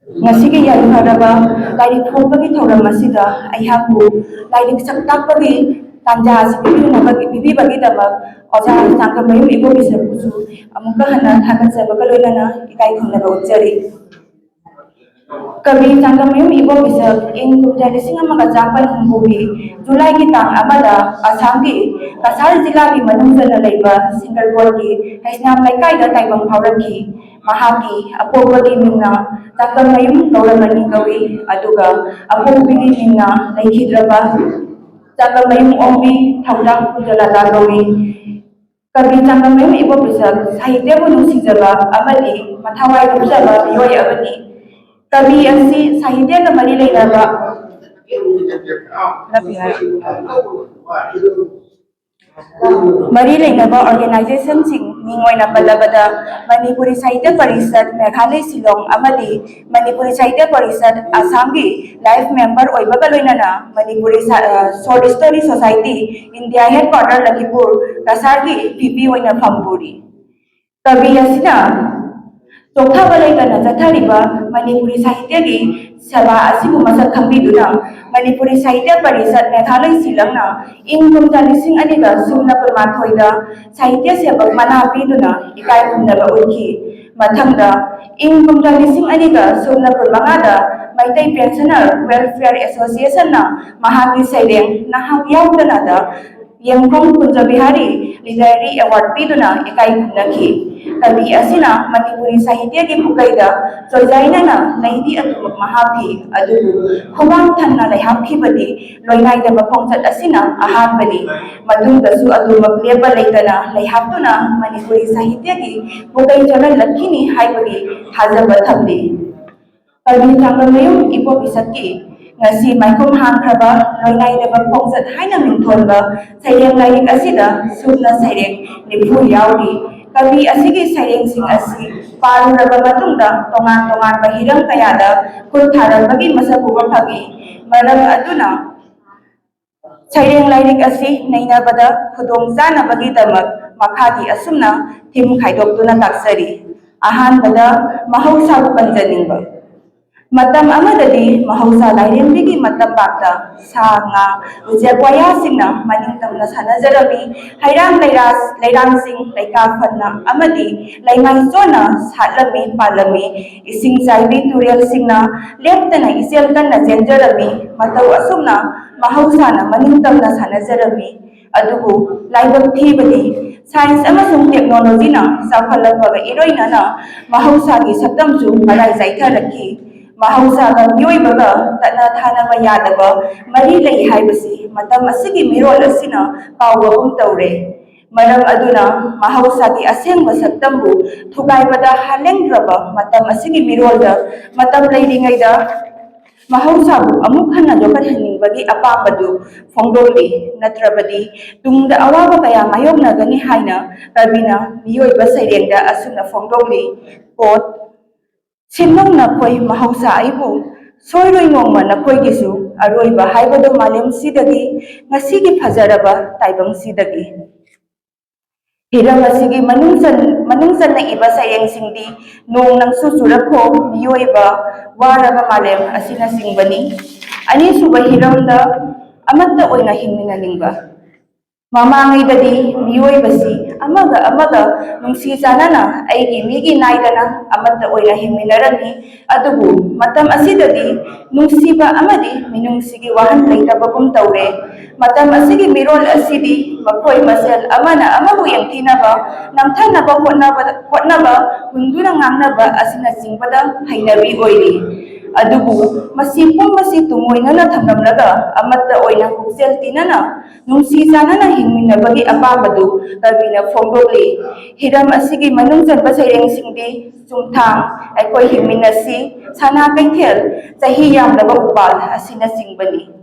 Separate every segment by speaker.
Speaker 1: Ngasigi yan haraba lagi phone bagi thoram masida aihaku lagi saktak bagi tanja bibi bagi dama oja sangka mayu ibu bisa busu amuka hana thakan sa bakalona na ikai khumna ba utsari Kabi sangka mayu ibu bisa in kumjali singa maka japan humbubi Julai ki tang amada asamgi kasar jila ki manungzana laiba single board ki haisnam laikai da taibang phawraki mahaki apobagi minna takam mayum tauramani kawi aduga apobigi minna laikhidraba takam mayum ombi thaudang pujala kawi kabi takam mayum ibo bisa sahidya bu nusijaba amadi mathawai dubjaba yoy abani kabi asi sahidya na mari lainaba Mari lainaba organization sing mingoy na palabada Manipuri Sahitya Parishad Meghalaya Silong amadi Manipuri Sahitya Parishad Assamgi life member oibagaloina na Manipuri Short Story Society India Headquarter Lakipur Kasargi PP oina Phamburi Kabi asina Tokha balai kana jathariba Manipuri Sahitya gi Saba asibu masak khambiduna Manipuri Sahitya Parishad Meghalaya Silangna ing kumjalising aniga sumna permathoida Sahitya sebak mana piduna ikai kumnaba urki mathangda ing kumjalising aniga sumna permangada Maitai Pensioner Welfare Association na mahagi saireng nahag yaudana da Yengkong Punjabihari Literary Award piduna ikai kumnaki Kabi asina Manipuri Sahitya gi pukaida sojaina na naidi atumak mahapi adu humang thanna laihapki badi loinai da bapongchat asina ahan badi matung dasu adu magleba leitana laihaptuna Manipuri Sahitya gi pukai jalan lakkini hai badi thajaba thamdi Kabi tangamayu ipo bisaki ngasi maikum hangkraba loinai da bapongchat haina mingthonba saireng laik asida sumna saireng nipu yaudi Kabi asigi saireng sing asi paruraba matungda tongan-tongan bahirang kayada kultharan bagi masa buwa phagi maram aduna saireng lairik asi nainabada khudong jana bagi damak makhagi asumna thim khaidokduna taksari ahanbada mahausa panjaningba Matam amadadi mahausa lairembigi matam bakta sa nga ujakwaya singna maningtam na sanazarami hairang lairang sing laika phanna amadi laingai zona satlami palami ising jaibi turial singna leptana iselkan na jenjarami matau asumna mahausa na maningtam na sanazarami adubu laibak thibadi science amasung technology na sauphalakpaga iroina na mahausa gi sakdamsu marai jaitharaki Mahausa ka miyoibaga tatna thanaba yadaba mari lai haibasi matam asigi mirol asina pawagum taure maram aduna mahausa gi asengba saktambu thugaibada halengdraba matam asigi mirolda matam leiringaida mahausa bu amuk hanna jokat haningbagi apambadu phongdoli natrabadi tungda awaba kaya mayoknagani haina rabina miyoiba sairengda asuna phongdoli pot Sinong na ko'y mahausa aibu, soiroy ngongma na ko'y gisu, aroy ba haibado malim sidagi, nga sige pazaraba taibang sidagi. Hirang nga sige manungsan na iba sa iyang singdi, noong nang susurap ko, miyoy ba, waraba malim asina singbani, ani suba hirang da, amat da oy nga hingminaning ba. Mamangay dadi miyoy basi amaga nung sisana na ay gimigi naidana amat da oy na himinarani adubu matam asidadi nung siba amadi minung sige wahan laita bagum taure matam asigi mirol asidi makoy masel amana amabu yang tinaba nang thanaba hotnaba hundurang ngangnaba asina singpada hainabi oyri adubu masipong masitumoy na thamnamnaga amat da oy na huksel tinana nung sisana na hingminabagi apabadu tabina phongdoli hiram asigi manungjan basaireng singdi sumthang aikoi hingminasi sana kaithel sahi yamlaba upal asina singbani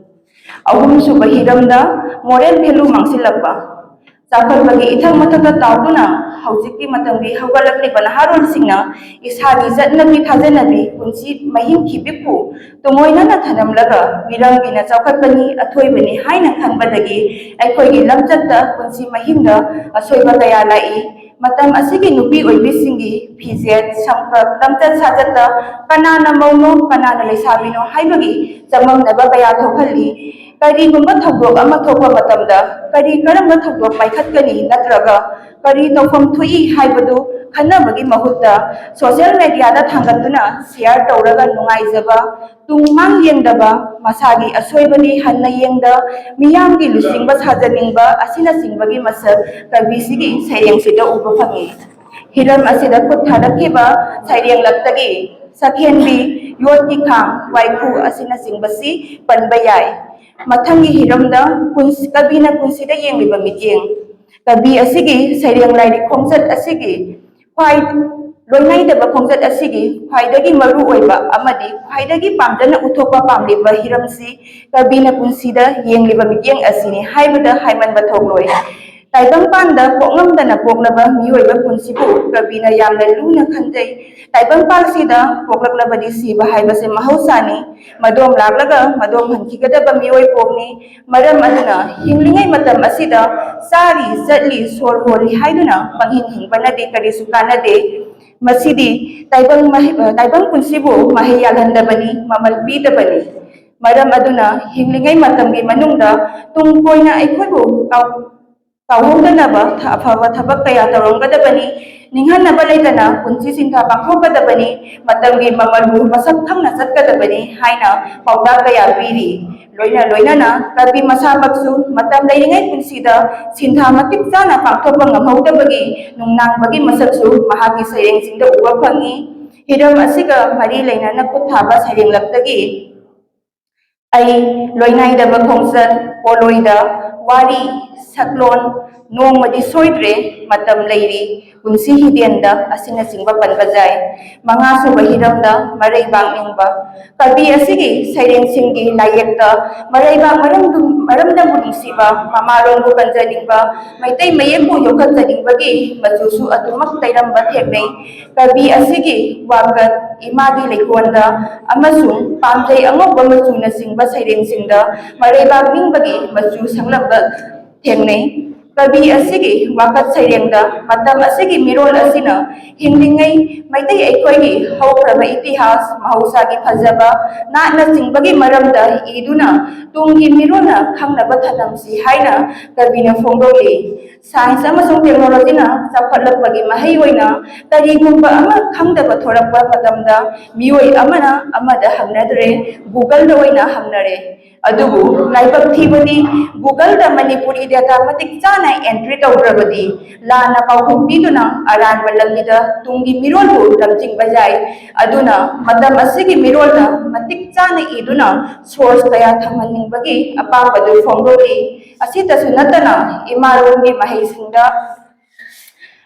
Speaker 1: ahum suba hiramda moral value mangsilakpa Sakal bagi ithang matata tauduna haujiki matambi hawalakli banaharul singna ishagi zatnabi thajanabi kunsi mahim khibipu tumoyna na thanamlaga birambina chawkhatbani athoibani haina khanbadagi aikhoigi lamchatta kunsi mahimda asoiba kaya lai matam asigi nupi oibisingi pizet samkak lamtat sajata kanana mauno kanana leisabino haibagi jamang naba kaya thokhali kari gumba thogdok ama thokwa matamda kari karamba thogdok paikhatkani natraga kari tawfam thui haibadu khanabagi mahutta social media da thangatuna share tawraga nungaijaba tungmang yengdaba masagi asoibani hanna yengda miyamgi lusingba sajaningba asina singbagi masak kabisigi saireng sida uba phangi hiram asida kuttharakiba saireng lattagi sakhenbi yotki khang waiku asina singbasi panbayai mathangi hiramda kabina kunsida yengliba mityeng kabi asigi saireng lairi khomsat asigi khwai loinaidaba khomsat asigi khwaidagi maru oiba amadi khwaidagi pamjana uthokpa pamliba hiramsi kabina kunsida yengliba mityeng asini haibada haimanba thokloi taibang panda pokngamdana poklaba miyoiba punsibu kabina yamna luna khanjai taibang palsida poklaklabadi siba haibase mahausani madom laglaga madom hankigadaba miyoi pokni maram aduna hinglingai matam asida sari zatli sor holi haiduna panghin hingbanade karisu kanade masidi taibang punsibu mahayalhandabani mamal pidabani maram aduna hinglingai matamgi manungda tungkoina aikhoibu Kauhongdanaba afaba thabak kaya tawronggadabani ninghanaba leitana punsi sintha pangthokgadabani matamgi mamalbu masak thangna chatgadabani haina pauda kaya piri loinana kabi masabaksu matam leiringai punsida sintha matik chana pangthokpa ngamhaudabagi nungnangbagi masaksu mahagi sairengsinda uba phangi hiram asiga mari leinana kuthaba sairenglaktagi ai loinaidaba khongsat poloida wari saklon nongmadi soidre matam leiri punsi hidienda asina singba panbajai manga suba hiramda maraibang ningba kabi asigi saireng singgi layekta maraibang maramda bunsiba mamaron bu kanjaningba maitai mayembu yokat janingbagi majusu atumak tairamba theknei kabi asigi wagat imadi leikonda amasung pamjai angokba machuna singba saireng singda maraibang ningbagi machu sanglamba Tengnei, kabi asigi wakat sairengda matam asigi mirol asina hinglingai maitai aikhoigi haukraba itihas mahausagi phajaba na singbagi maramda iduna tunggi mirona khangnaba thanamsi haina kabina phongdoli science amasung technology na chaphatlakbagi mahai oina karigumba ama khangdaba thorakpa matamda mioi amana amada hangnadre google da oina hangnare adubu laibak thibadi google da manipuri data matik chana entry tawdrabadi lana pauhum biduna aran walamida tungi mirolbu lamjing bajai aduna matam asigi mirolda matik chana iduna source kaya thamhaning bagi apapadu phongdoli asita sunatana imarungi mahisingda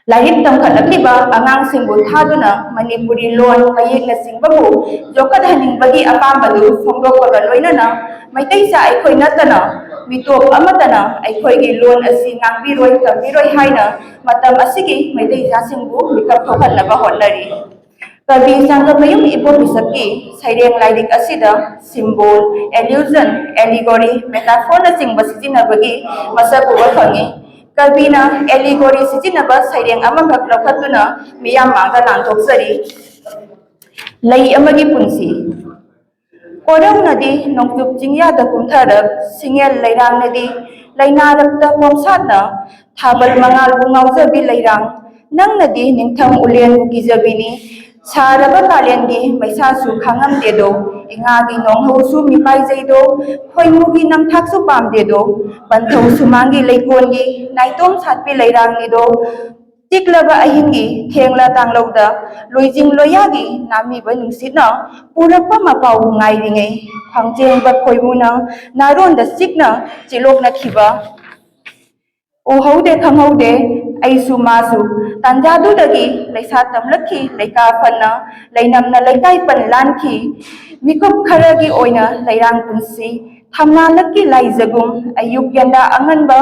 Speaker 1: Lahir tamkhatlakiba angangsingbu thaduna Manipuri loan mayekna singbabu jokadhaning bagi apambadu phongdokpaga loinana maitai sa aikhoi natana mitop amatana aikhoigi loan asi ngangbiroi tambiroi haina matam asigi maitai jasingbu mikap thokhanaba hotnari Kabi sangkamayum ibu bisaki saireng laidik asida symbol illusion allegory metaphor na singba sijinabagi masabuwa phangi Kabina allegory sijinaba saireng amagak laukhatuna miyam mangda nangthokjari lei amagi punsi Korang nadi nongtup jingyada kumtharak singel leirang nadi lainarakta pomsatna thabal mangal bungawjabi leirang nang nadi ningtham ulen gizabini Saraba kalengi maisasu khangamdedo ingagi nonghausu mipaijaido khoimugi namthaksu pamdedo panthau sumangi leikongi naitom satpi leirangnido tiklaba ahingi thengla tanglauda loijing loyagi namiba nungsitna purakpa mapau ngairinge khangjengba khoimuna naronda sikna chilokna khiba Ohaude khanghaude aisu masu tanjadu dagi laisa tamlakhi laika panna lainamna laikai pan lanki mikup kharagi oina lairang punsi thamna lakki laijagum ayuk yanda anganba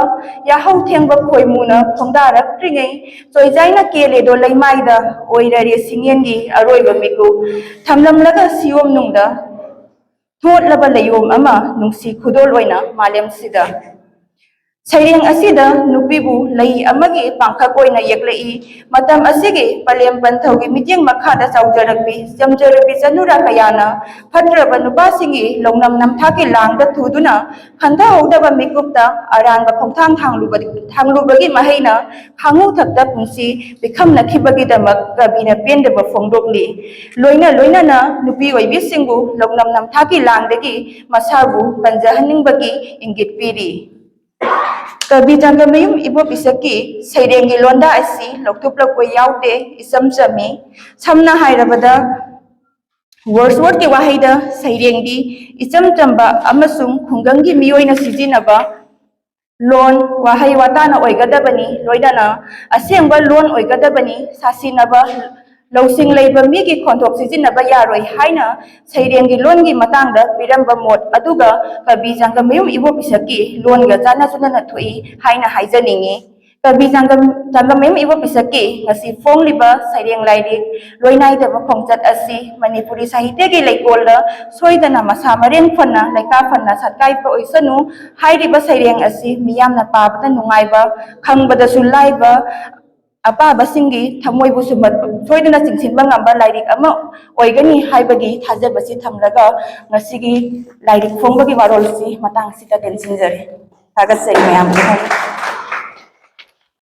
Speaker 1: yahau thengba khoimuna khongdarak tringai choijaina kele do laimaida oirare singengi aroiba miku thamlamlaga siom nungda thotlaba layom ama nungsi khudol oina malem sida Sayang asida nupibu lay amagi pangkakoy na yaglai matam asigi palem pantawgi midyang makada saujarabi jamjarabi sanura kayana phatra banupa singi longnam namthaki langda thuduna khanda howdaba mikupta arang ba khongthang thanglubagi mahaina hangu thakta pungsi bikhamna khibagi damak kabina pendaba phongdokli loina na nupi oibi singu longnam namthaki langdagi masabu kanjahaningbagi ingit piri Kabi Jangamayum Ibo Bisaki, Sayrengi Londa Asi, Loktupla Yaude, Isam Sami, Samna Hairabada, Wordsworth Wahida, Sayrengi, Isam Tamba, Amasum, Kungangi Mioina Sizinaba, Loan, Wahai Watana Oigadabani, Loidana, Asemba Loan Oigadabani, Sasinaba, Losing labor migi contox is in a bayaroi haina, Sayrengi Longi Matanga, Piramba Mot, Aduga, Kabizangamum Iwopisaki, Longa Zana Sunanatui, Haina Haizaningi, Kabizangamum Iwopisaki, Nasi Fong Liba, Sayring Lady, Loinai the Pongzat Asi, Manipuri Sahitegi like Gola, Soidana Masamarin Fana, like Afana, Satkaipa Oisanu, Haidiba Sayring Asi, Miyamna Papa, Nungaiba, Kangbada Sulaiba, Apa basingi thamoy bu sumat soidana singsinba ngamba lairik ama oigani haibagi thajabasi thamlaga ngasigi lairik phongbagi warolsi matang sita tensinjare tagat sai mayam